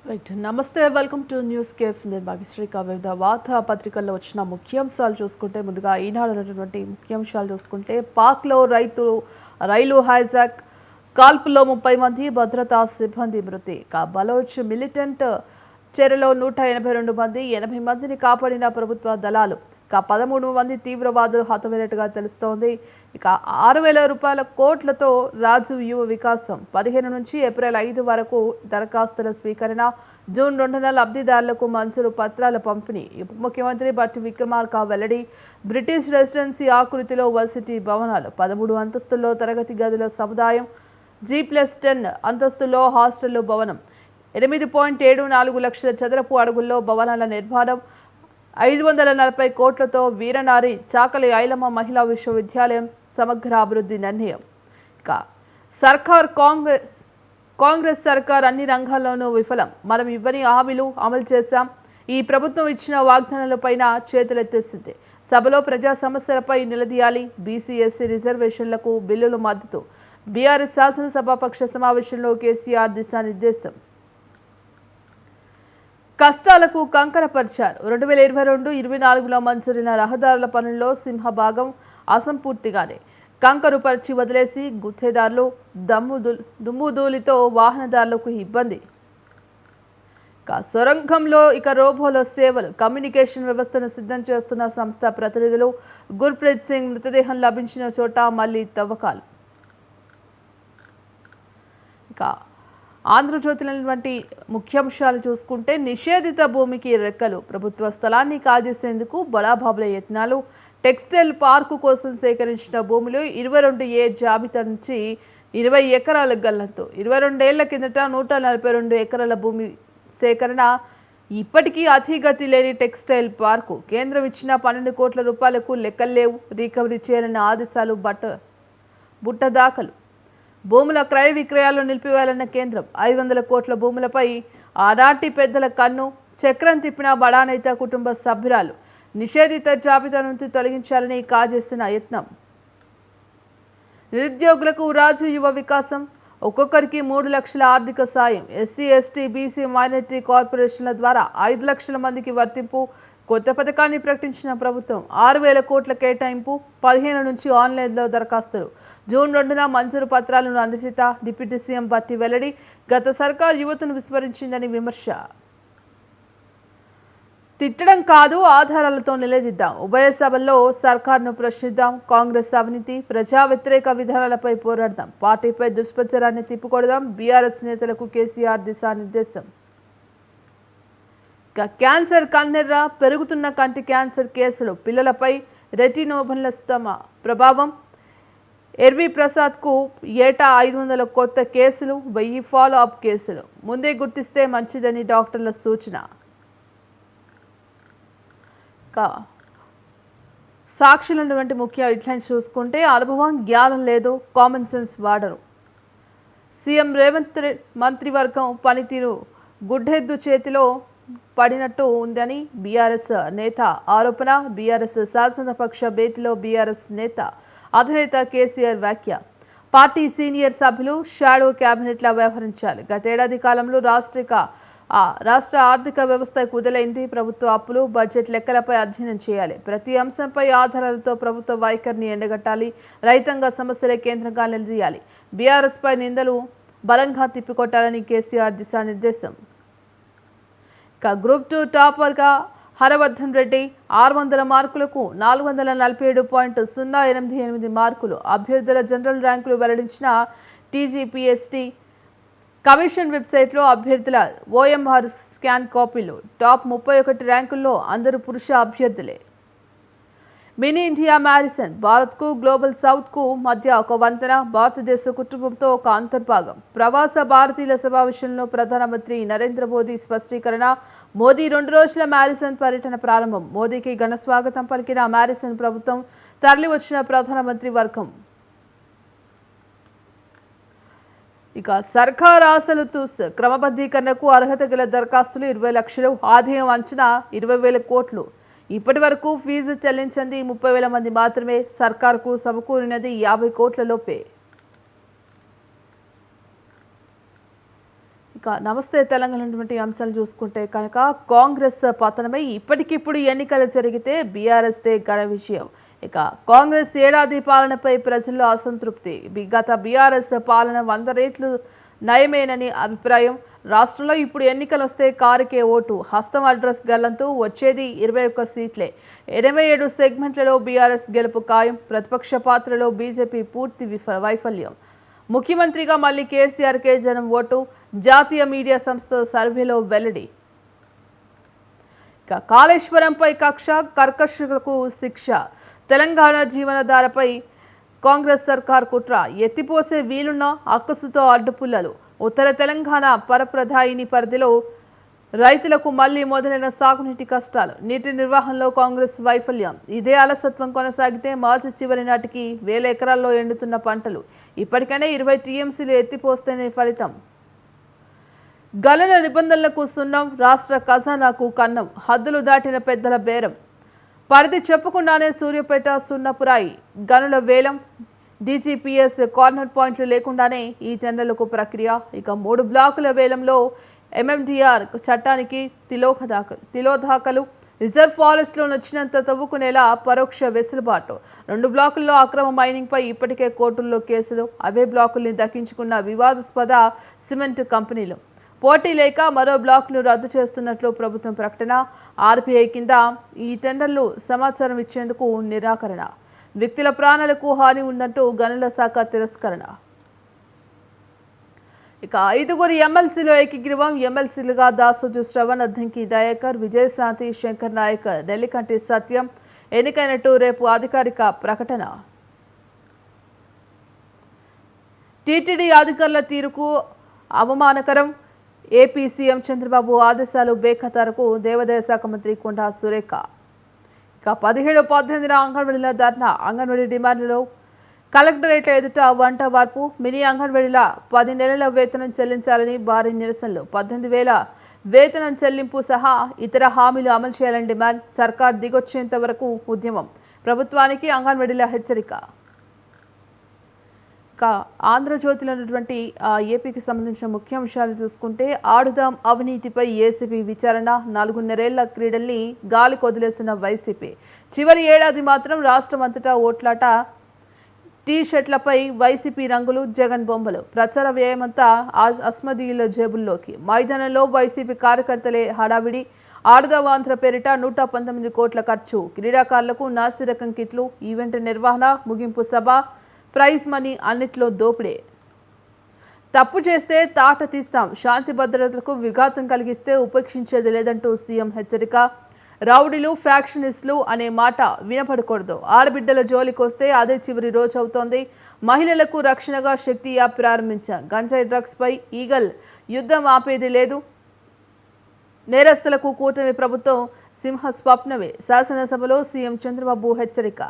Right నమస్తే welcome to news cafe నేను భాగ్యశ్రీ వివిధ వార్తా పత్రికల్లో వచ్చిన ముఖ్యాంశాలు చూసుకుంటే ముందుగా ఈనాడు ఉన్నటువంటి ముఖ్యాంశాలు చూసుకుంటే పాక్లో రైలు హైజాక్ కాల్పులో 30 మంది భద్రతా సిబ్బంది మృతి బలోచ్ మిలిటెంట్ చెరలో 182 మంది 80 మందిని కాపాడిన ప్రభుత్వ దళాలు 13 మంది తీవ్రవాదులు హతమైనట్టుగా తెలుస్తోంది. ఇక 6,000 కోట్లతో రాజు యువ వికాసం 15 నుంచి ఏప్రిల్ 5 వరకు దరఖాస్తుల స్వీకరణ, జూన్ 2న లబ్ధిదారులకు మంజూరు పత్రాల పంపిణీ. ఉప ముఖ్యమంత్రి బట్టి విక్రమార్క వెల్లడి. బ్రిటిష్ రెసిడెన్సీ ఆకృతిలో వర్సిటీ భవనాలు 13 అంతస్తుల్లో తరగతి గదుల సముదాయం, G+10 అంతస్తుల్లో హాస్టళ్లు భవనం, 8.74 లక్షల చదరపు అడుగుల్లో భవనాల నిర్మాణం, 540 కోట్లతో వీరనారి చాకలి ఐలమ్మ మహిళా విశ్వవిద్యాలయం సమగ్ర అభివృద్ధి నిర్ణయం. ఇక కాంగ్రెస్ సర్కార్ అన్ని రంగాల్లోనూ విఫలం, మనం ఇవ్వని హామీలు అమలు చేశాం, ఈ ప్రభుత్వం ఇచ్చిన వాగ్దానాలపైన చేతులెత్తేసింది, సభలో ప్రజా సమస్యలపై నిలదీయాలి, బీసీ ఎస్సీ రిజర్వేషన్లకు బిల్లులు మద్దతు, బీఆర్ఎస్ శాసనసభాపక్ష సమావేశంలో కేసీఆర్ దిశానిర్దేశం. కష్టాలకు కంకరపరిచారు. 2022-24లో మంజూరైన రహదారుల పనుల్లో సింహభాగం అసంపూర్తిగానే కంకరుపరిచి వదిలేసి గుత్తేదారులు దుమ్ముధూళితో వాహనదారులకు ఇబ్బంది. సొరంగంలో రోబోల సేవలు, కమ్యూనికేషన్ వ్యవస్థను సిద్ధం చేస్తున్న సంస్థ ప్రతినిధులు. గుర్ప్రీత్ సింగ్ మృతదేహం లభించిన చోట మళ్లీ తవ్వకాలు. ఆంధ్రజ్యోతిలోని ముఖ్యాంశాలు చూసుకుంటే నిషేధిత భూమికి రెక్కలు, ప్రభుత్వ స్థలాన్ని కాజేసేందుకు బడాబాబుల యత్నాలు, టెక్స్టైల్ పార్కు కోసం సేకరించిన భూములు 22A జాబితా నుంచి 20 ఎకరాల గల్లంతు. 22 ఏళ్ల కిందట 142 ఎకరాల భూమి సేకరణ. ఇప్పటికీ అతిగతి లేని టెక్స్టైల్ పార్కు. కేంద్రం ఇచ్చిన 12 కోట్ల రూపాయలకు లెక్కలేవు, రికవరీ చేయాలన్న ఆదేశాలు బుట్ట దాఖలు. భూముల క్రయ విక్రయాలు నిలిపివేయాలన్న కేంద్రం. 500 కోట్ల భూములపై ఆనాటి పెద్దల కన్ను. చక్రం తిప్పిన బడానేత కుటుంబ సభ్యురాలు. నిషేధిత జాబితా నుంచి తొలగించాలని కాజేసిన యత్నం. నిరుద్యోగులకు రాజు యువ వికాసం, ఒక్కొక్కరికి 3 లక్షల ఆర్థిక సాయం. ఎస్సీ ఎస్టీ బీసీ మైనారిటీ కార్పొరేషన్ల ద్వారా 5 లక్షల మందికి వర్తింపు. కొత్త పథకాన్ని ప్రకటించిన ప్రభుత్వం. 6,000 కోట్ల కేటాయింపు. 15 నుంచి ఆన్లైన్లో దరఖాస్తులు. జూన్ 2న మంజూరు పత్రాలను అందజేత. డిప్యూటీ సీఎం బట్టి వెల్లడి. గత సర్కార్ యువతను విస్మరించిందని విమర్శ. తిట్టడం కాదు, ఆధారాలతో నిలదీద్దాం. ఉభయ సభల్లో సర్కార్ను ప్రశ్నిద్దాం. కాంగ్రెస్ అవినీతి, ప్రజా వ్యతిరేక విధానాలపై పోరాడదాం. పార్టీపై దుష్ప్రచారాన్ని తిప్పికొడదాం. బీఆర్ఎస్ నేతలకు కేసీఆర్ దిశానిర్దేశం. క్యాన్సర్ కన్నెర్ర, పెరుగుతున్న కంటి క్యాన్సర్ కేసులు, పిల్లలపై రెటినోబ్లాస్తమా ప్రభావం. ఎర్వి ప్రసాద్కు ఏటా 500 కొత్త కేసులు, 1000 ఫాలో అప్ కేసులు. ముందే గుర్తిస్తే మంచిదని డాక్టర్ల సూచన. సాక్షులున్నటువంటి ముఖ్య హెడ్లైన్స్ చూసుకుంటే అనుభవం జ్ఞానం లేదు, కామన్ సెన్స్ వాడరు. సీఎం రేవంత్ మంత్రివర్గం పనితీరు గుడ్డెద్దు చేతిలో పడినట్టు ఉందని బీఆర్ఎస్ నేత ఆరోపణ. బీఆర్ఎస్ శాసనపక్ష భేటీలో బీఆర్ఎస్ నేత అధినేత కేసీఆర్ వ్యాఖ్య. పార్టీ సీనియర్ సభ్యులు షాడో క్యాబినెట్లా వ్యవహరించాలి. గతేడాది కాలంలో రాష్ట్ర ఆర్థిక వ్యవస్థ కుదలైంది. ప్రభుత్వ అప్పులు, బడ్జెట్ లెక్కలపై అధ్యయనం చేయాలి. ప్రతి అంశంపై ఆధారాలతో ప్రభుత్వ వైఖరిని ఎండగట్టాలి. రైతాంగ సమస్యలే కేంద్రంగా నిలదీయాలి. బీఆర్ఎస్ పై నిందలు బలంగా తిప్పికొట్టాలని కేసీఆర్ దిశానిర్దేశం. గ్రూప్ 2 టాపర్గా హరవర్ధన్ రెడ్డి 600 మార్కులకు 447.088 మార్కులు. అభ్యర్థుల జనరల్ ర్యాంకులు వెల్లడించిన టీజీపీఎస్టీ కమిషన్ వెబ్సైట్లో అభ్యర్థుల ఓఎంఆర్ స్కాన్ కాపీలు. టాప్ 31 ర్యాంకుల్లో అందరూ పురుష అభ్యర్థులే. మినీ ఇండియా మ్యారథాన్, భారత్కు గ్లోబల్ సౌత్కు మధ్య ఒక వంతెన, భారతదేశ కుటుంబంతో ఒక అంతర్భాగం. ప్రవాస భారతీయుల సమావేశంలో ప్రధానమంత్రి నరేంద్ర మోదీ స్పష్టీకరణ. మోదీ 2 రోజుల మ్యారథాన్ పర్యటన ప్రారంభం. మోదీకి ఘన స్వాగతం పలికిన మ్యారథాన్ ప్రభుత్వం, తరలివచ్చిన ప్రధానమంత్రి వర్గం. సర్కార్ ఆశలు తూస్, క్రమబద్ధీకరణకు అర్హత గల దరఖాస్తులు 20 లక్షలు, ఆదాయం అంచనా 20,000 కోట్లు. ఇప్పటి వరకు ఫీజు చెల్లించింది 30,000 మంది మాత్రమే. సర్కార్కు సమకూరినది 50 కోట్ల లోపే. ఇక నమస్తే తెలంగాణ ఉన్నటువంటి అంశాలు చూసుకుంటే కనుక కాంగ్రెస్ పతనమై ఇప్పటికిప్పుడు ఎన్నికలు జరిగితే బీఆర్ఎస్దే ఘన విజయం. ఇక కాంగ్రెస్ ఏడాది పాలనపై ప్రజల్లో అసంతృప్తి. గత బీఆర్ఎస్ పాలన 100 రెట్లు నయమేనని అభిప్రాయం. రాష్ట్రంలో ఇప్పుడు ఎన్నికలు వస్తే కారుకే ఓటు, హస్తం అడ్రస్ గల్లంతూ వచ్చేది 21 సీట్లే. 87 సెగ్మెంట్లలో బీఆర్ఎస్ గెలుపు ఖాయం. ప్రతిపక్ష పాత్రలో బీజేపీ పూర్తి వైఫల్యం. ముఖ్యమంత్రిగా మళ్లీ కేసీఆర్కే జనం ఓటు. జాతీయ మీడియా సంస్థ సర్వేలో వెల్లడి. ఇక కాళేశ్వరంపై కక్ష, కర్కశకులకు శిక్ష. తెలంగాణ జీవనధారపై కాంగ్రెస్ సర్కార్ కుట్ర. ఎత్తిపోసే వీలున్న అక్కసుతో అడ్డుపుల్లలు. ఉత్తర తెలంగాణ పరప్రధాయిని పరిధిలో రైతులకు మళ్లీ మొదలైన సాగునీటి కష్టాలు. నీటి నిర్వహణలో కాంగ్రెస్ వైఫల్యం. ఇదే అలసత్వం కొనసాగితే మార్చి చివరి నాటికి 1000 ఎకరాల్లో ఎండుతున్న పంటలు. ఇప్పటికైనా 20 టీఎంసీలు ఎత్తిపోస్తేనే ఫలితం. గణన నిబంధనలకు సున్నం, రాష్ట్ర ఖజానాకు కన్నం. హద్దులు దాటిన పెద్దల బేరం. పరిధి చెప్పకుండానే సూర్యాపేట సున్నపురాయి గనుల వేలం. డీజీపీఎస్ కార్నర్ పాయింట్లు లేకుండానే ఈ టెండర్లకు ప్రక్రియ. ఇక 3 బ్లాకుల వేలంలో ఎంఎండీఆర్ చట్టానికి తిలోదాకలు. రిజర్వ్ ఫారెస్ట్లో నచ్చినంత తవ్వుకునేలా పరోక్ష వెసులుబాటు. 2 బ్లాకుల్లో అక్రమ మైనింగ్పై ఇప్పటికే కోర్టుల్లో కేసులు. అవే బ్లాకుల్ని దక్కించుకున్న వివాదాస్పద సిమెంట్ కంపెనీలు. పోటీ లేక మరో బ్లాక్ను రద్దు చేస్తున్నట్లు ప్రభుత్వం ప్రకటన. ఆర్బీఐ కింద ఈ టెండర్లు సమాచారం ఇచ్చేందుకు నిరాకరణ. వ్యక్తుల ప్రాణాలకు హాని ఉందంటూ గనుల శాఖ తిరస్కరణ. ఇక 5గురు ఎమ్మెల్సీలో ఏకగ్రీవం. ఎమ్మెల్సీలుగా దాసోజు శ్రవణ్, అద్దంకి దయాకర్, విజయశాంతి, శంకర్ నాయక్, నెల్లికంటి సత్యం ఎన్నికైనట్టు రేపు అధికారిక ప్రకటన. టీటీడీ అధికారుల తీరుకు అవమానకరం. ఏపీ సీఎం చంద్రబాబు ఆదేశాలు బేఖతారకు దేవాదాయ శాఖ మంత్రి కొండా సురేఖ. ఇక 17-18 అంగన్వాడీల ధర్నా. అంగన్వాడీ డిమాండ్లలో కలెక్టరేట్ల ఎదుట వంట వార్పు. మినీ అంగన్వాడీల 10 నెలల వేతనం చెల్లించాలని భారీ నిరసనలు. 18,000 వేతనం చెల్లింపు సహా ఇతర హామీలు అమలు చేయాలని డిమాండ్. సర్కార్ దిగొచ్చేంత వరకు ఉద్యమం. ప్రభుత్వానికి అంగన్వాడీల హెచ్చరిక. ఇక ఆంధ్రజ్యోతిలో ఉన్నటువంటి ఏపీకి సంబంధించిన ముఖ్యాంశాలు చూసుకుంటే ఆడుదాం అవినీతిపై ఏసీబీ విచారణ. 4.5 ఏళ్ల క్రీడల్ని గాలికి వదిలేసిన వైసీపీ. చివరి ఏడాది మాత్రం రాష్ట్రం అంతటా ఓట్లాట. టీ షర్ట్లపై వైసీపీ రంగులు, జగన్ బొమ్మలు. ప్రచార వ్యయమంతా అస్మదీయుల జేబుల్లోకి. మైదానంలో వైసీపీ కార్యకర్తలే హడావిడి. ఆడుదాం ఆంధ్ర పేరిట 119 కోట్ల ఖర్చు. క్రీడాకారులకు నాసిరకం కిట్లు. ఈవెంట్ నిర్వహణ, ముగింపు సభ, ప్రైజ్ మనీ అన్నిట్లో దోపిడే. తప్పు చేస్తే తాట తీస్తాం. శాంతి భద్రతలకు విఘాతం కలిగిస్తే ఉపేక్షించేది లేదంటూ సీఎం హెచ్చరిక. రౌడీలు, ఫ్యాక్షనిస్టులు అనే మాట వినపడకూడదు. ఆడబిడ్డల జోలికొస్తే అదే చివరి రోజు అవుతోంది. మహిళలకు రక్షణగా శక్తి యాప్ ప్రారంభించాం. గంజాయి డ్రగ్స్ పై ఈగల్ యుద్ధం ఆపేది లేదు. నేరస్తులకు కూటమి ప్రభుత్వం సింహ స్వప్నమే. శాసనసభలో సీఎం చంద్రబాబు హెచ్చరిక.